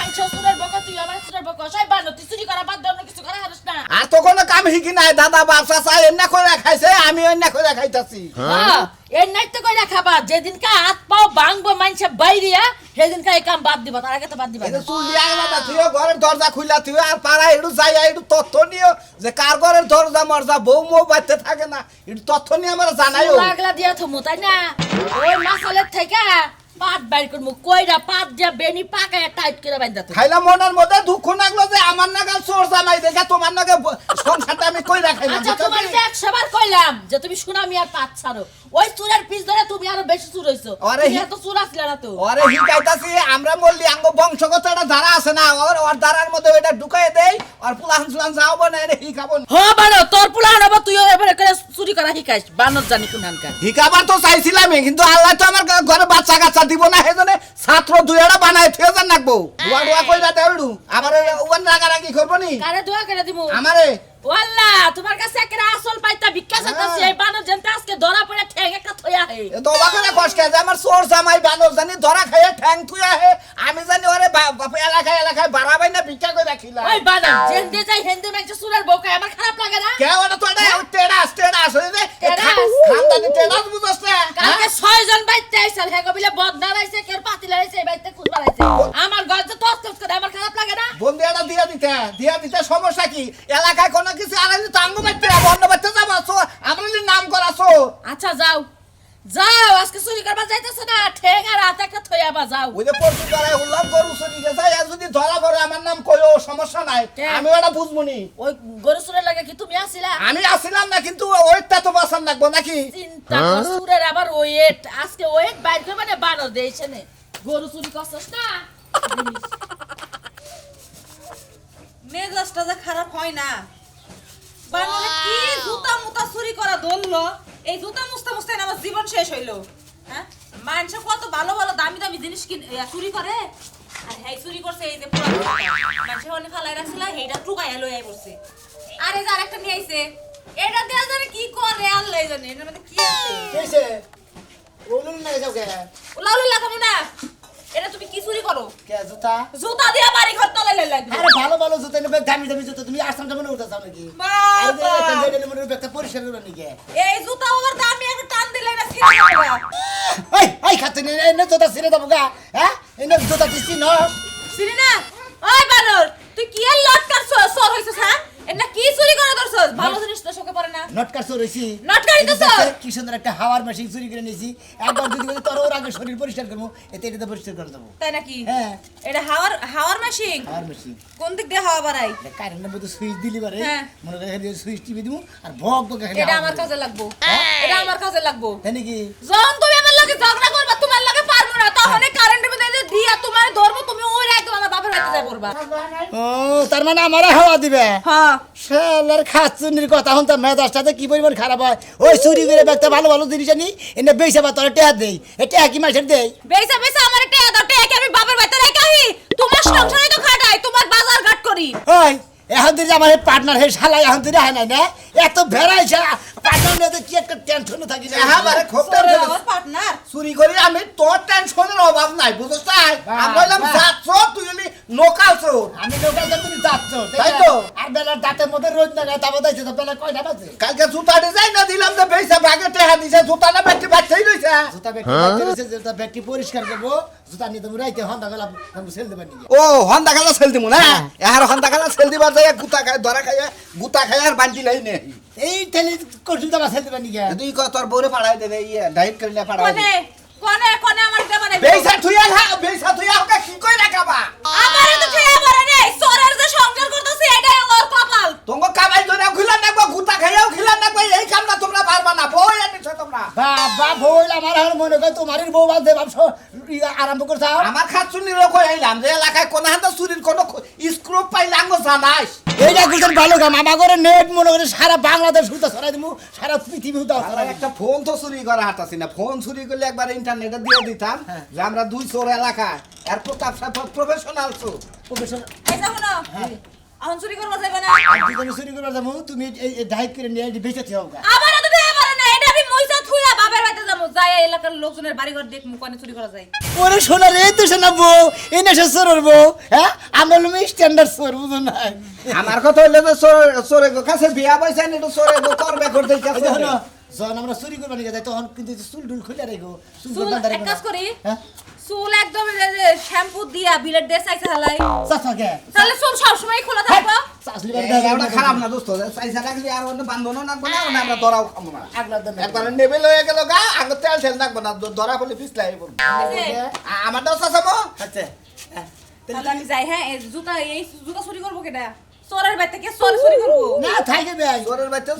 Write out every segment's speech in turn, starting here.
মাংস চুরের বকা তুই আমার চুরের বকা সবাই বানো তুই চুরি করা বাদ দাও কিছু করা হারস না আর তো কোনো কাম শিখি নাই দাদা বাপসা চাই এন্না করে খাইছে আমি অন্য করে খাইতাছি এর নাই তো কইরা খাবা যেদিনকা হাত পাও ভাঙবো মাইনছে বাইরিয়া সেদিনকা এই কাম বাদ দিবা তার আগে তো বাদ দিবা এটা চুল দিয়া গেলা না তুইও ঘরের দরজা খুইলা তুই আর পাড়া একটু যাই একটু তথ্য নিও যে কার ঘরের দরজা মরজা বউ মৌ বাড়তে থাকে না একটু তথ্য নিয়ে আমার জানাইও লাগলা দিয়া থমু তাই না ওই মাসালের থেকে পাট বাইর করমু কইরা পাট দিয়া বেনি পাকায়া টাইট করে বাইন্দা তো খাইলা মনের মধ্যে দুঃখ লাগলো যে আমার নাগাল চোর জামাই দেখে তোমার নাগে সংসারটা আমি কই রাখাইলাম আচ্ছা তোমার যে 100 বার কইলাম যে তুমি সুনামি আর পাট ছাড়ো ওই চুরের পিছ ধরে তুমি আরো বেশি চুর হইছো তুমি এত চুর আসলে না তো আরে হিকাইতাছি আমরা বললি আঙ্গ বংশগত একটা ধারা আছে না ওর ধারার মধ্যে ওইটা ঢুকাই দেই আর পুলান সুলান যাওব না এটা হিকাবো হ বানো তোর পুলান হবো তুইও এবারে করে চুরি করা শিখাইস বানর জানি কোনখানকার হিকাবার তো চাইছিলামই কিন্তু আল্লাহ তো আমার ঘরে বাচ্চা কাচ্চা দিব না সেজন্য ছাত্র দুইটা বানায় থিয়ে যান রাখবো দুয়া দুয়া কইরা দেউড়ু আবার ওয়ান রাগারাগি করবো নি কারে দোয়া করে দিমু আমারে ওয়াল্লাহ তোমার কাছে একটা আসল পাইতা ভিক্ষা চাইতাছি এই বানর জানতে আজকে ধরা পড়ে ঠ্যাং একটা থইয়া হে তো বাকরে কষ্ট যে আমার চোর জামাই বানর জানি ধরা খাইয়া ঠ্যাং থুয়া হে আমি জানি ওরে এলাকায় বাড়াবাই না ভিক্ষা করে রাখিলা ওই বানর জেন্দে যাই হেন্দে মাইছে সুরের বউকে আমার খারাপ লাগে না কে ওটা তো টেড়াস হই রে খানদানি টেড়াস বুঝছ না কালকে 6 জন বাইতে আইছাল হে কবিলে বদনা রাইছে কের পাতিলা রাইছে বাইতে খুন বাড়াইছে আমার গজে তস তস করে আমার খারাপ লাগে না বন্ধু এটা দিয়া দিতে সমস্যা কি এলাকায় কোনো কিছু আলাদা তাঙ্গ বাইতে বন্ধ বাইতে যাবো আমরা নাম করাছো আচ্ছা যাও যাও আজকে চুরি করবা যাইতেছ না ঠ্যাং আর হাতে একটা থইয়াবা যাও ওই যে পরশু করে উল্লাম গরু চুরি গেছে আর যদি ধরা পড়ে আমার নাম কইও সমস্যা নাই আমি ওটা বুঝবনি ওই গরু চুরের লাগে কি তুমি আসিলা আমি আসিলাম না কিন্তু ওইটা তো বাঁচান লাগবো নাকি চিন্তা কর চুরের আবার ওয়েট আজকে ওয়েট বাইর করে মানে বানর দেইছে নে গরু চুরি করছস না মেজাজটা যে খারাপ হয় না বানরে কি জুতা মুতা চুরি করা ধরলো এই জুতা মুছতে মুছতে না আমার জীবন শেষ হইলো হ্যাঁ মানুষ কত ভালো ভালো দামি দামি জিনিস চুরি করে আর হেই চুরি করছে এই যে পুরো মানুষ অনেক ফালাই রাখছিল হেইটা টুকাইয়া লই আই পড়ছে আর এই যে আরেকটা নিয়ে আইছে এটা দেয়া জানে কি করে আল্লাহ জানে এর মধ্যে কি আছে কইছে ওলুন না যাও কে লাউলি লাগামু না এটা তুমি কি চুরি করো কে জুতা জুতা দিয়া বাড়ি ঘর তলায় লাগবে আরে ভালো ভালো জুতা নেবে দামি দামি জুতা তুমি আসাম যাবে উঠা যাও নাকি বাবা আরে এটা মনে একটা পরিষ্কার করে নাকি এই জুতা ওর দামি একটা টান দিলে না ছিঁড়ে যাবে এই খাতে নে এনে জুতা ছিঁড়ে দেবো গা হ্যাঁ এনে জুতা দিছি না ছিঁড়ে না ওই বানর তুই কি আর লটকার সর হইছস হ্যাঁ এনা কি চুরি করে দরছস ভালো জিনিস তো শোকে পড়ে না নটকার চোর হইছি নটকারি তো চোর কি সুন্দর একটা হাওয়ার মেশিন চুরি করে নিয়েছি একবার যদি বলি তোর ওর আগে শরীর পরিষ্কার করবো এতে পরিষ্কার করে দেবো তাই নাকি হ্যাঁ এটা হাওয়ার মেশিন হাওয়ার মেশিন কোন দিক দিয়ে হাওয়া বাড়াই কারেন্টের মধ্যে সুইচ দিলি পারে হ্যাঁ। মনে করে সুইচ টিপে দিমু আর ভক ভক এটা আমার কাজে লাগবো এটা আমার কাজে লাগবো তাই নাকি যখন তুমি আমার লাগে ঝগড়া করবা তোমার লাগে পারবো না তখন এই কারেন্টের মধ্যে দিয়া তোমার ধরবো তুমি ওই একদম আমার বাপের বাড়িতে যাই পড়বা ও তার মানে আমারে হাওয়া দিবে হ্যাঁ শালার খাচ্চুনির কথা হন তো মেজাজটাতে কি পরিমাণ খারাপ হয় ওই চুরি করে ব্যক্তি ভালো ভালো জিনিস আনি এনে বেচা বা তোরা টেয়া দেই এটা একই মাসের দেই বেসা বেসা আমার একটা দাও টাকা আমি বাপের বাড়িতে রাখাই তোমার সংসারে তো খাটাই তোমার বাজার ঘাট করি ওই এখন তুই আমার পার্টনার হে শালা এখন তুই হয় না এত ভেড়াইছে পার্টনার নিয়ে কি একটা টেনশন থাকি না হ্যাঁ মানে খুব আমার পার্টনার চুরি করি আমি তোর টেনশনের অভাব নাই বুঝছ তাই আমি বললাম যাচ্ছ তুই হলি লোকাল চোর আমি লোকাল তুমি যাচ্ছ তাই তো আর বেলার দাঁতের মধ্যে রোজ না গায়ে তাবো দাইছে তো বেলা কয়টা বাজে কালকে জুতা ডিজাইন না দিলাম তো বেইসা ভাগে টেহা দিছে জুতা না ব্যাটারি বাচ্চাই রইছে জুতা ব্যাটারি রইছে জুতা ব্যাটারি পরিষ্কার করব জুতা নিয়ে তুমি রাইতে হন্দা গলা আমি সেল দেব নিয়ে ও হন্দা গলা সেল দিমু না এহার হন্দা গলা সেল দিবা যায় গুতা খায় ধরা খায় গুতা খায় আর বান্টি লাই নে এই তেলি কসুতা বা সেল দেব নিয়ে তুই ক তোর বউরে পাড়াই দেবে ইয়া ডাইট করে না পাড়াই কোনে আমার দেবা নাই বেইসা থুইয়া ওকে কি কই রাখাবা আমারে তো খেয়ে পারে নাই সরের যে সংসার করতেছে এটাই ওর কপাল তোমাকে কামাই ধরে খিলা নাকবা গুতা খাইয়াও খিলা নাকবা এই কামটা তোমরা পারবা না বই আনিছো তোমরা বাবা বইল আমার আর মনে কই তোমারই বউ বাদ দে বাপসো আরম্ভ করছাও আমার খাচ্ছুনি রে কই আইলাম যে এলাকায় কোন হাতে চুরির কোন স্ক্রুপ পাইলাম গো জানাইস এইটা গুজন ভালো কাম আমার ঘরে নেট মনে করে সারা বাংলাদেশ হুতা ছড়াই দিমু সারা পৃথিবী হুতা ছড়াই একটা ফোন তো চুরি করা হাতাছি না ফোন চুরি করলে একবার ইন্টারনেটে দিয়ে দিতাম যে আমরা দুই চোর এলাকা আর প্রতাপ সাহেব প্রফেশনাল চোর প্রফেশনাল এই দেখো না এখন চুরি করবা যাবে না তুমি চুরি করবা যাবো তুমি এই ডাইট করে নিয়ে বেঁচে থাও আমারে তো দেয়া পারে না এটা আমি মইসা থুইয়া বাবার বাড়িতে যাবো, যাই এলাকার লোকজনের বাড়িঘর দেখবো কোনে চুরি করা যায়। ওরে সোনার এই তো শোনা বউ এই নেশা চোর বউ হ্যাঁ আমরা হলো স্ট্যান্ডার্ড চোর বুঝো না আমার কথা হইলো যে চোরে কাছে বিয়া পয়সা নিয়ে একটু চোরে করবে করতে যখন আমরা চুরি করবো নিয়ে যাই তখন কিন্তু চুল টুল খুলে রাখবো চুল এক কাজ করি, হ্যাঁ চুল একদম শ্যাম্পু দিয়া বিলেট দিয়ে চাইছে হালাই, চাচা কে তাহলে চুল সবসময় খোলা থাকবো। চাচলি খারাপ না দোস্ত চাইছা রাখলি আর অন্য বান্ধবও নাকবো না আমরা ধরাও খাবো না আগলার দাম একবার নেবেল হয়ে গেল গা আগে তেল ঠেল নাকবো না ধরা পড়লে পিছলাই আমারটাও চাচাবো আচ্ছা তাহলে আমি যাই। হ্যাঁ এই জুতা চুরি করবো কেটা? চোরের বাড়িতে কে চোর চুরি করবো? না থাকে ভাই চোরের বাড়িতে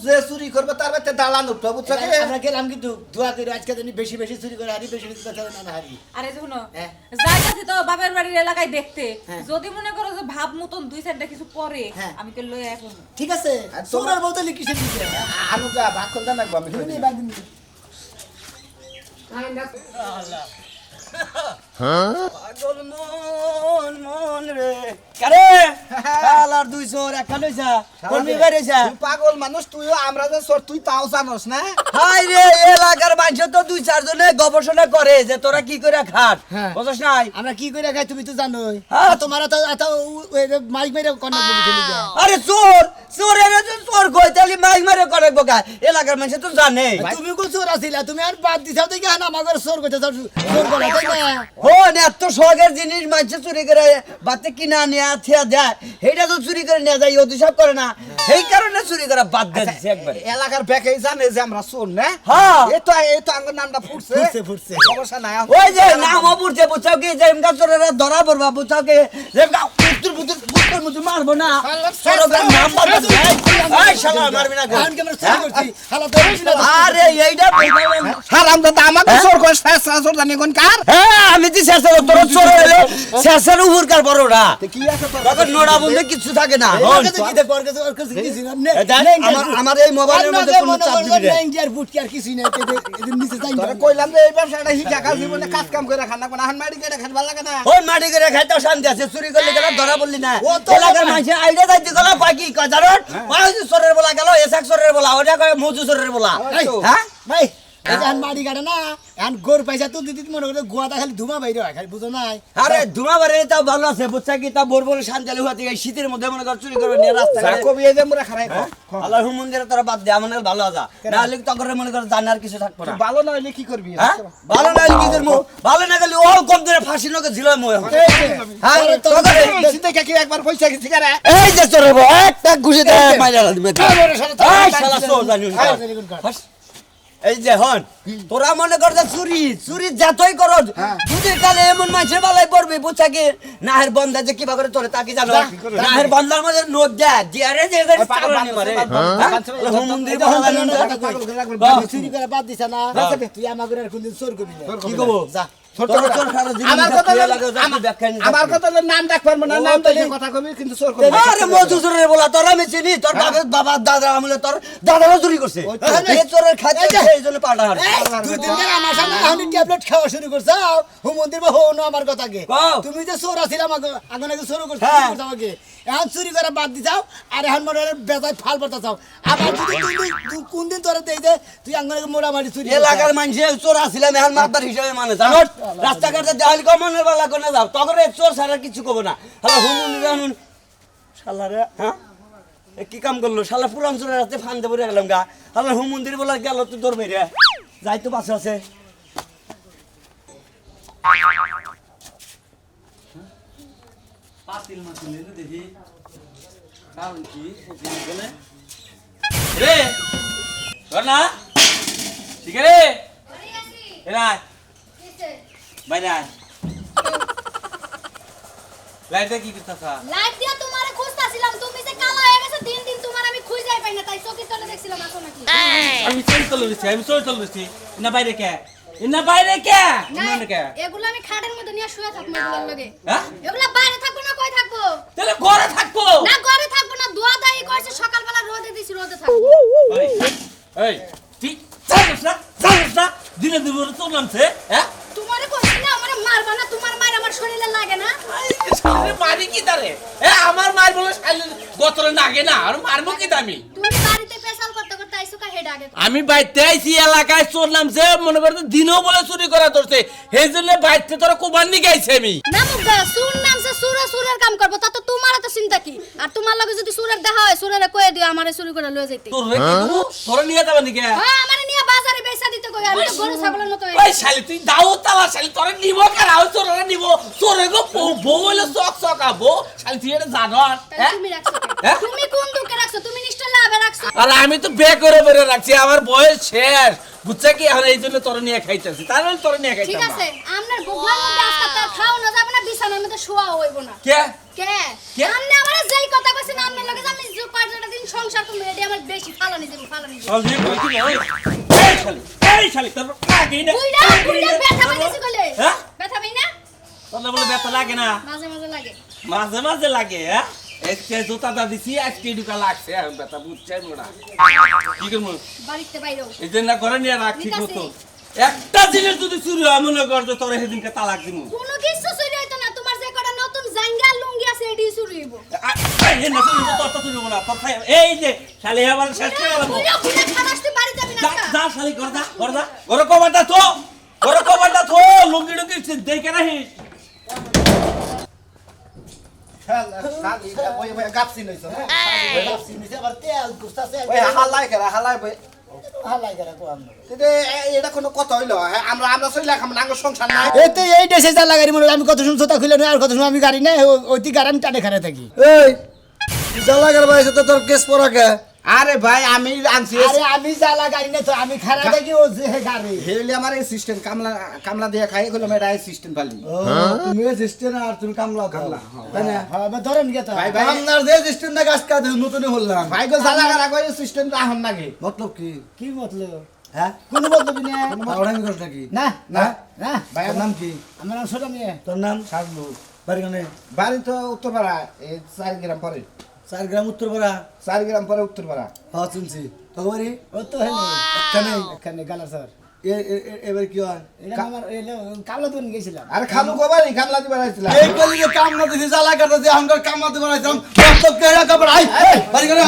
যে চুরি করবে তার বাড়িতে দালান উঠবে বুঝছো কি? আমরা গেলাম কিন্তু দোয়া করে আজকে জানি বেশি বেশি চুরি করে হারি বেশি বেশি কথা না হারি আরে শুনো, হ্যাঁ। যাইতাছি তো বাবার বাড়ির এলাকায় দেখতে, হ্যাঁ। যদি মনে করো যে ভাব মতন দুই চারটা কিছু পরে হ্যাঁ। আমি কে লয়ে এখন ঠিক আছে আর তোমরা বলতে কিসের দিকে আলু যা ভাত করতে নাকবো আমি তুমি বাদিন পাগল মন মন রে কারে আলার দুই চোর একটা লইছা কোন বাইরেছা তুই পাগল মানুষ তুইও আমরা যে চোর তুই তাও জানোস না হাই রে এলাকার মানুষ তো দুই চারজনে গবেষণা করে যে তোরা কি করে খাট হ্যাঁ। বুঝছ নাই? আমরা কি করে খাই তুমি তো জানোই হ্যাঁ। তোমার তো এত মাইক মেরে কন্টাক্ট করে দিলি আরে চোর চোরের চোর কই তাহলে মাইক মারে করে বোকা এলাকার মানুষ তো জানে। তুমি কো চোর আছিলা তুমি আর বাদ দিছাও দেখি না আমাদের চোর কইতে চোর করে তাই না হন এত শখের জিনিস মানুষ চুরি করে বাতে কিনা নিয়ে থিয়া দেয় সেইটা তো চুরি করে নিয়ে যায় অতি সব করে না, সেই কারণে চুরি করা বাদ দিয়ে দিছে একবারে। এলাকার ব্যাকেই জানে যে আমরা চোর না হ্যাঁ। এই তো আমার নামটা ফুটছে ফুটছে সমস্যা নাই ওই যে নামও পড়ছে বুঝছাও কি যে এমকা চোরেরা ধরা পড়বা বুঝছাও কি যে এমকা পুতুর পুতুর পুতুর মুতুর মারবো না চোরের নাম বাদ দে এই শালা মারবি না এখন কি আমরা চুরি করছি হালা তো আরে এইটা বললাম হারাম দাদা আমাকে চোর করে শেষ চোর জানি কোন কার হ্যাঁ আমি তো শেষের তোর চোর হইলো শেষের উপর কার বড়টা কি আছে তোর তখন নোড়া বন্ধে কিছু থাকে না ওর কাছে কি দেখো ওর কাছে কিছু না আমার এই মোবাইলের মধ্যে কোনো চাপ দিবি রে আর বুটকি আর কিছু নাই এদের নিচে যাই তোরে কইলাম যে এই ব্যবসাটা হিটা কাজ জীবনে কাজ কাম করে খান না কোন হান মারি করে খান ভালো লাগে না ওই মাটি করে খাইতে শান্তি আছে চুরি করলে গেল ধরা বললি না ও তো এলাকার মানুষ আইডিয়া দাইতে গেল বাকি কজারন ওই যে চোরের বলা গেল এসাক চোরের বলা ওটা কয় মজু চোরের বলা হ্যাঁ ভাই এই যে মাড়ি কাটে না এখন গোর পয়সা তো দিদি মনে করে গোয়াটা খালি ধুমা বাইরে হয় খালি বুঝো নাই আরে ধুমা বারে তাও ভালো আছে বুঝছা কি তা বোর বোর শান্তি হওয়া থেকে শীতের মধ্যে মনে কর চুরি করবে নিয়ে রাস্তা কবি এই যে মোরা খারাই আল্লাহর মন্দিরে তোরা বাদ দে আমার ভালো আছে না হলে তখন মনে কর জানার আর কিছু থাকবো না ভালো না হইলে কি করবি হ্যাঁ ভালো না হলে কি করবো ভালো না গেলে ও কম করে ফাঁসি নকে ছিল মই হ্যাঁ সিধে কি একবার পয়সা গেছি করে এই যে চোরে একটা ঘুষি দে মাইরা দিবে এই শালা চোর জানি এই যে হন তোরা মনে কর যে চুরি চুরি যতই করো যদি কালে এমন মানুষের বেলায় পড়বি বুঝছা কি নাহের বন্ধা যে কিবা করে তোরে তা কি জানো নাহের বন্ধার মধ্যে নোট দেয় দিয়ারে যে চালানি মারে হোম মন্দির চুরি করে বাদ দিছ না তুই আমাকে আর কোনদিন চোর করবি না কি কব যা আমার কথা নাম ডাক পারবো না নাম দেখে কথা কবি কিন্তু চোর করবি আরে মজু চোরের বলা তোর আমি চিনি তোর বাবা দাদা আমলে তোর দাদাও চুরি করছে এই চোরের খাইতে এই জন্য পাল্টা হারে দুই দিন ধরে আমার সামনে আমি ট্যাবলেট খাওয়া শুরু করছাও হুম মন্দির বা হো না আমার কথা কে তুমি যে চোর আছিলাম আগে নাকি চোর করছো আমাকে এখন চুরি করে বাদ দিছাও আর এখন মনে হয় বেজায় ফাল পড়তে চাও আবার যদি তুই কোন দিন তোরা দেই দে তুই আঙ্গনে মোড়ামারি চুরি এলাকার মানুষে চোর আসছিলাম এখন মাতার হিসাবে মানে জানো রাস্তাঘাটে দেওয়ালি কমনের বেলা কোনে যাও তখন এই চোর ছাড়া কিছু কব না হ্যালো হুমুন জানুন শালা রে হ্যাঁ কি কাম করলো শালা পুরান চোরের রাস্তায় ফান্দে পড়ে গেলাম গা হ্যালো হুম মন্দির বলা গেল তুই তোর মেরে যাই তো পাশে আছে পাতিল মাতিল এনে দেখি কারণ কি গেলে রে কর না ঠিক রে এরা বাইরে আয় লাইটটা কি করতেছা লাইট দিয়া তোমারে খুঁজতাছিলাম তুমি যে কালা হয়ে গেছে দিন দিন তোমার আমি খুঁজেই পাই না তাই চোখের তলে দেখছিলাম আসো নাকি আমি চোর চলে না বাইরে কে না বাইরে কে না, না কে এগুলো আমি খাটের মধ্যে নিয়ে শুয়ে থাকবো এগুলোর লগে হ্যাঁ এগুলো বাইরে থাকবো না কই থাকবো তাহলে ঘরে থাকবো না ঘরে থাকবো না দোয়া দাই কইছে সকালবেলা রোদে দিছি রোদে থাকবো এই ঠিক জানিস না দিনে দিনে তোর নামছে হ্যাঁ তোমারে কইছি না আমারে মারবা না তোমার মার আমার শরীরে লাগে না শালে মারি কি তারে আমার মার বলে শালে গতরে নাগে না আর মারবো কি দামি তুমি বাড়িতে পেশাল করতে করতে আইছো কা হেডা আগে আমি বাইতে আইছি এলাকায় চোর নামছে মনে করতে দিনও বলে চুরি করা ধরছে সেই জন্য বাইতে তোরা কোবান নিয়ে গেছে আমি না মুগা সুর নামছে সুরের কাম করব তা তো তোমার তো চিন্তা কি আর তোমার লগে যদি সুরের দেখা হয় সুরের কয়ে দিও আমারে চুরি করে লয়ে যাইতে তোর রে কি তোরা নিয়ে যাবে নাকি হ্যাঁ আমারে নিয়ে বাজারে বেচা দিতে কই আমি তো গরু ছাগলের মতো ওই শালি তুই দাও তালা শালি তোরা নিব কেন চোরা নিব চোরে গো বউ হইলে চক চকাবো শালি তুই এটা জানো হ্যাঁ তুমি রাখছো হ্যাঁ? তুমি কোন দুঃখে রাখছো তুমি নিশ্চয় লাভে রাখছো আর আমি তো বে করে বেরে রাখছি আমার বয়স শেষ বুঝছে কি এখন এই জন্য তোরা নিয়ে খাইতেছি তার মানে তোরা নিয়ে ঠিক খাইতাম আছে আপনার গোগলার মধ্যে আজকে তার খাও না যাবে না বিছানার মধ্যে শোয়া হইব না কে কে কে? আপনি আমারে যেই কথা কইছেন আপনার লগে যে আমি যে পাঁচটা দিন সংসার করব এটি আমার বেশি ফালানি দেব ফালানি দেব অলরেডি কইছি না ওই এই শালি তোর লাগেই না বুইড়া ব্যথা পাইছি কইলে হ্যাঁ? ব্যথা পাই না তোর বলে ব্যথা লাগে না মাঝে মাঝে লাগে মাঝে মাঝে লাগে হ্যাঁ আজকে জুতাটা দিছি আজকে ঢুকা লাগছে এখন ব্যথা বুঝছে মোড়া কি করবো বাড়িতে বাইরেও এই জন্য করে নিয়ে রাখ ঠিক ঠিক মতো আছে। একটা জিনিস যদি চুরি হয় মনে কর যে তোর সেদিনকে তালাক দিব কোনো কিছু চুরি হইতো না তোমার যে কটা নতুন জাঙ্গা লুঙ্গি আছে এটি চুরি হইব এই না চুরি হবো, তোরটা চুরি হবো না তোর এই যে শালি আবার শেষ করে গেল বুইড়া বুইড়া খালাস তুই বাড়ি যাবি না আজকা। যা শালি কর যা ঘরে কবারটা লুঙ্গি টুঙ্গি দেখে রাখিস শালি ওই গাপসি নইছো গাপসি নিছে আবার তেল গুস্তাছে ওই হালাই করে হালাই বই হালাই করে কো আমরা কিন্তু এটা কোনো কথা হইলো হ্যাঁ আমরা চলে খাম না সংসার নাই এতে এই দেশে যা লাগারি মনে আমি কত শুনছো তা খুলে না আর কত শুন আমি গাড়ি নাই ওইটি গাড়ি আমি টানে খারে থাকি এই জালাগার বাইছে তো তোর কেস পড়া কে আরে ভাই আমি আনছি আরে আমি জ্বালা গাড়ি না তো আমি খারা থাকি ও যে গাড়ি হেলি আমার অ্যাসিস্ট্যান্ট কামলা দিয়ে খাই কইলাম এটা অ্যাসিস্ট্যান্ট পালি তুমি সিস্টেম আর তুমি কামলা কামলা তাই না হ্যাঁ বা ধরেন গে তো ভাই ভাই আপনার যে সিস্টেম না গাছ কাটে নতুন হলাম ভাই গো জালা করা কই অ্যাসিস্ট্যান্ট রাহন নাকি মতলব কি কি মতলব হ্যাঁ কোন মতলব না পাওড়ামি করছ নাকি না না না ভাই তোর নাম কি আমার নাম ছোট মেয়ে তোর নাম সাজলু বাড়ি কোনে বাড়ি তো উত্তরপাড়া এই 4 গ্রাম পরে 4 গ্রাম উত্তরপাড়া 4 গ্রাম পরে উত্তরপাড়া হ্যাঁ শুনছি তো বাড়ি ও তো হেনে এখানে এখানে গালা স্যার এবার কি হয় এটা আমার কালো দিন গেছিলাম আরে খালু গোবারি কামলা দিবার আইছিলাম এই কলি যে কাম না দিছি জ্বালা কাটতে যে আমগর কাম না দিবার আইছাম মতলব কে রা কবর আই বাড়ি কোনে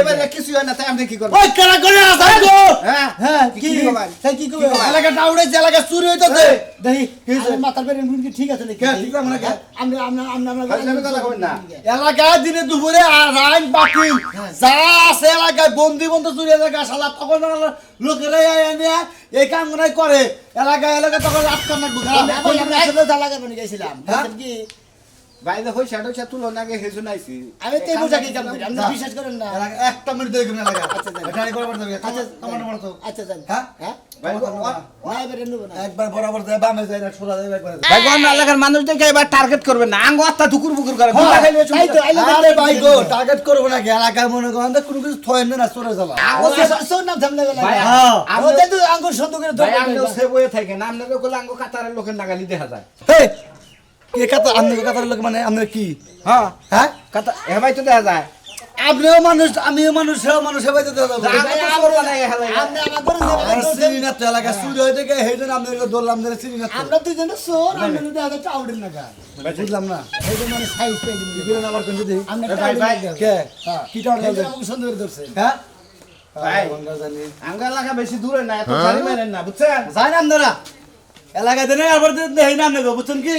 এবারে কিছু হয় না তাই আমি কি করব ওই কারা করে আসাই গো হ্যাঁ হ্যাঁ কি গোবারি তাই কি কইবে এলাকা ডাউড়ে এলাকা চুরি হইতাছে দেখি আমার মাথার পেরে কি ঠিক আছে নাকি কে ঠিক আছে না কে আমরা আমরা আমরা আমি কথা কই না এলাকায় দিনে দুপুরে আর রাইন বাকি যা আছে এলাকায় বন্দি বন্ধ চুরি এলাকা শালা তখন লোকেরা এনে এই কাম করে এলাকা তখন আটকা নাকবো আমরা আসলে জ্বালা গাড়ি গেছিলাম কি ভাই দেখো শ্যাডো চা তুলো নাগে হেজু নাইছি আমি তো বুঝা কি কাম করি আপনি বিশ্বাস করেন না একটা মিনিট দেখুন এলাকা আচ্ছা, যান। গাড়ি করে পড়তে হবে আচ্ছা টমাটো মারতো আচ্ছা যান হ্যাঁ হ্যাঁ ভাই না এবারে নেব না একবার বরাবর যায় বামে যায় না সোজা যায় একবার ভাই কোন এলাকার মানুষ দেখে এবার টার্গেট করবেন না আঙ্গ আত্মা দুকুর বুকুর করে তাই তো আরে ভাই গো টার্গেট করবো নাকি এলাকায় মনে করেন তো কোনো কিছু থয়েন না চলে যাবা সোর নাম সামনে গেল ভাই হ্যাঁ আমাদের তো আঙ্গুর সুন্দর করে ভাই ধরে আঙ্গ সে বয়ে থাকে না আমনে লোক আঙ্গ কাতারের লোকের নাগালি দেখা যায় এই কে কাতা আপনি কাতার লোক মানে আপনার কি হ্যাঁ হ্যাঁ কাতা এ ভাই তো দেখা যায় আপনিও মানুষ আমিও মানুষ সেও মানুষ সেবাই তো দেওয়া যাবে আঙ্গ তো করবা না হেলাই আপনি আমাদের শ্রীনাথ এলাকা চুরি হয়ে থেকে সেইদিন আপনাকে ধরলাম যে শ্রীনাথ আমরা দুজনে সোর আমরা যদি আগে চাউডেন না গা বুঝলাম না এই যে মানে সাইজ পেয়ে দিবি বিরোধ আবার কোন যদি আমরা ভাই, ভাই, কে হ্যাঁ কি টাউন এই যে আমাকে সুন্দর করে ধরছেন হ্যাঁ ভাই। গঙ্গা জানি আঙ্গ এলাকা বেশি দূরে না এত সারি মেরেন না বুঝছেন যাই না আপনারা এলাকাতে নেই আবার দেই না আপনাকে বুঝছেন কি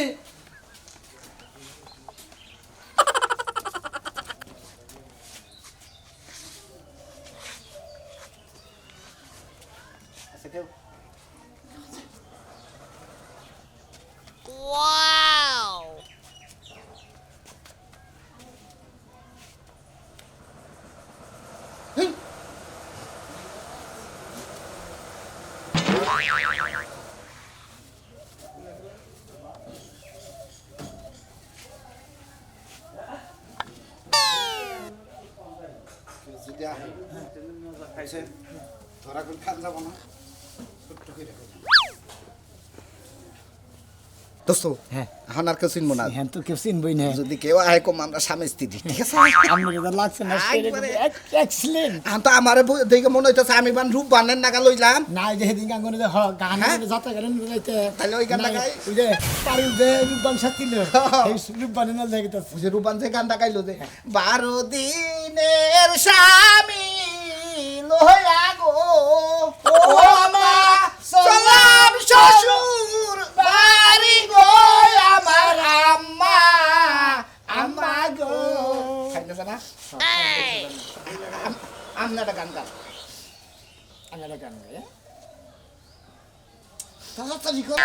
খাইছে ধরা কোন খান যাব না দোস্ত হ্যাঁ এখন আর কেউ চিনবো না হ্যাঁ তো কেউ চিনবই না যদি কেউ আয় কম আমরা স্বামী স্ত্রী ঠিক আছে আপনি যেটা লাগছে না এক্সিলেন্ট এখন তো আমার দেখে মনে হইতেছে আমি বান রূপ বানের নাগা লইলাম না এই যে সেদিন গান করে গান হ্যাঁ? যাত্রা করেন যাইতে তাহলে ওই গানটা গাই। ওই যে পারুল যে রূপবান সাথিল এই রূপবানের নাল দেখিতেছে যে রূপান যে গানটা গাইলো যে 12 দিনের স্বামী কইরা গো ও মা চলাম শ্বশুর বাড়ি গো আমার আম্মা আম্মা গো খাইতেছ না আমনাটা গান গাও আমনাটা গান গাও তাড়াতাড়ি করো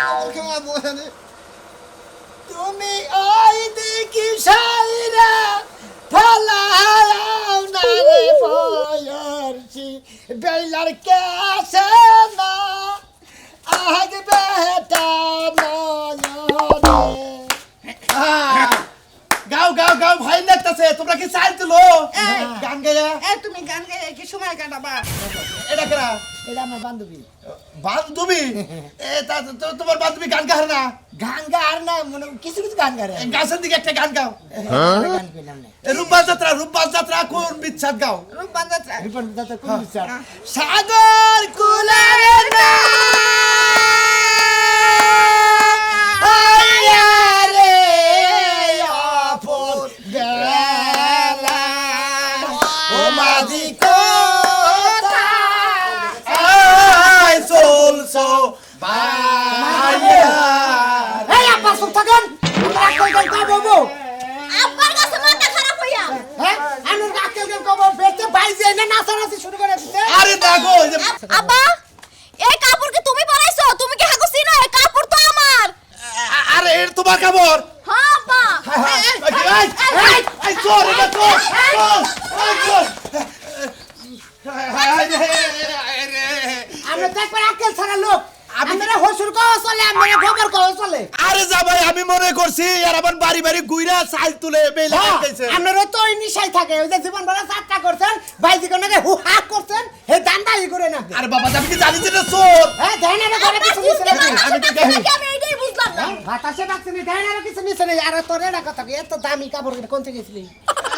তুমি ওই দেখি সাইরা ফলাও না রে বয়রছি বেলার কাছে না আগ বেটা নয়নে গাও গাও গাও ভাই লাগতেছে তোমরা কি চাই তুলো গান গায়া তুমি গান গায়ে কি সময় কাটাবা? এটা করা এটা আমার বান্ধবী বান্ধবী তোমার বান্ধবী গান গাহার না গান গার না মনে কিছু কিছু গান গারে গাছের দিকে একটা গান গাও গান কইলাম না রূপবাস যাত্রা কোন বিচ্ছাদ গাও রূপবান যাত্রা। রিপন দাদা কোন বিচার সাগর কুলারে না আয়া রে আপন বেলা ও মাঝি কোথা আয় চলছো ভাইয়া এই আপা চুপ থাকেন আমরা কই কই কবো আব্বার কাছে মাথা খারাপ হইয়া হ্যাঁ আমি রাখতে দেন কবো বেতে বাইজে না নাচানাচি শুরু করে দিতে আরে দেখো ওই যে আব্বা এই কাপড় কি তুমি পরাইছো? তুমি কি হাগো চিনো? এই কাপড় তো আমার। আরে এর তোমার কাপড় হ্যাঁ আব্বা। এই চোর এটা চোর আমরা দেখবার আকেল ছাড়া লোক আপনারা হসুর কও চলে আমরা খবর কও চলে আরে যা ভাই আমি মনে করছি আর আমার বাড়ি বাড়ি গুইরা চাল তুলে বেলা খাইছে আপনারা তো ওই নিশাই থাকে ওই যে জীবন ভরা যাত্রা করছেন ভাইজি কোনকে হু হা করছেন হে দান্দাই করে না আরে বাবা আমি কি জানি যে এটা চোর হ্যাঁ ধানের ঘরে কিছু মিছে না আমি এইটাই বুঝলাম না। বাতাসে ডাকছে না ধানের কিছু মিছে না আর তোর এটা কথা কি এত দামি কাপড় কোন থেকে গেছিলি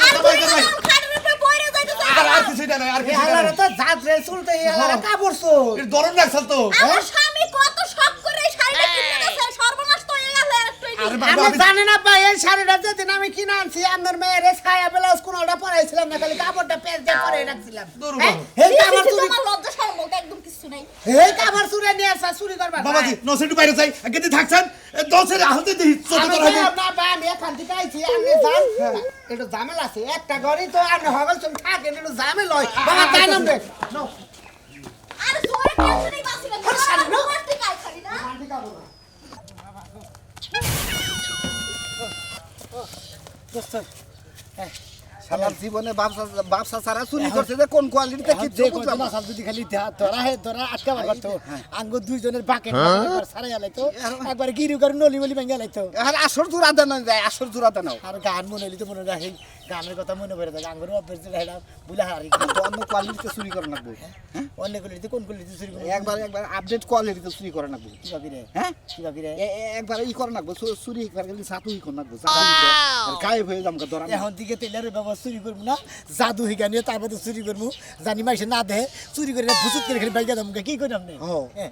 আর তুমি যখন খাটের উপরে বইরে যাইতেছ আর কিছুটা নাই আর এই কিছুটা হালারে নাই তো জাত রে চুলতে এই হালারে কাপড় চোর এর দরন রাখছাল তো আমার স্বামী কত শখ করে এই শাড়িটা কিনে দিয়েছে, সর্বনাশ তো হয়ে গেল একটু আরে বাবা আমি আমি জানি না ভাই এই শাড়িটা যেদিন আমি কিনে আনছি আপনার মেয়ের ছায়া ব্লাউজ কোনটা পরাইছিলাম না খালি কাপড়টা পেঁচ দিয়ে পরে রাখছিলাম দূর হ্যাঁ? বাবা। এই কাপড় চুরি তোমার লজ্জা শরম বলতে একদম কিছু নাই। এই কাপড় চুরি নিয়ে আসা চুরি করবা বাবাজি নসেটু বাইরে যাই গেতে থাকছেন দশের আহতে দিই চোর আমি তোর হবে না ভাই আমি এখান থেকে আইছি আপনি যান একটু ঝামেলা আছে একটা ঘরই তো আপনি হগল চুন থাকেন একটু ঝামেলা হয় বাবা তাই নাম রে আর জোরে টেনশনই বাসি না। তোমার ঠিক আই খালি না। শালার জীবনে বাপসা সারা চুরি করছে যে কোন কোয়ালিটিতে কি যে বুঝলাম না যদি খালি ধরা হে ধরা আটকা মারবার তো আঙ্গ দুইজনের বাকে সারা গেলাইতো একবার গিরু করে নলি বলি ভেঙে গেলাইতো আর আসর জোড়া দেন যায় আসর জোড়া দেন আর গান মনে হইলে তো মনে রাখে গানের কথা মনে পড়ে থাকে আঙ্গুর অভ্যাস হেলাম বুলা হারি অন্য কোয়ালিটিতে চুরি করে রাখবো অন্য কোয়ালিটি কোন কোয়ালিটি চুরি করে একবার আপডেট কোয়ালিটিতে চুরি করে রাখবো কি ভাবি রে হ্যাঁ কি ভাবি রে একবার ই করে রাখবো চুরি একবার গেলে সাতু ই করে রাখবো গায়েব হয়ে যাম ধরা এখন দিকে তেলের ব্যবস্থা চুরি করবো না জাদু হিগা নিয়ে তারপরে চুরি করবো জানি মাইসে না দেহে চুরি করে ভুসুত করে খালি বাইকা দাম কি করি আপনি ও। হ্যাঁ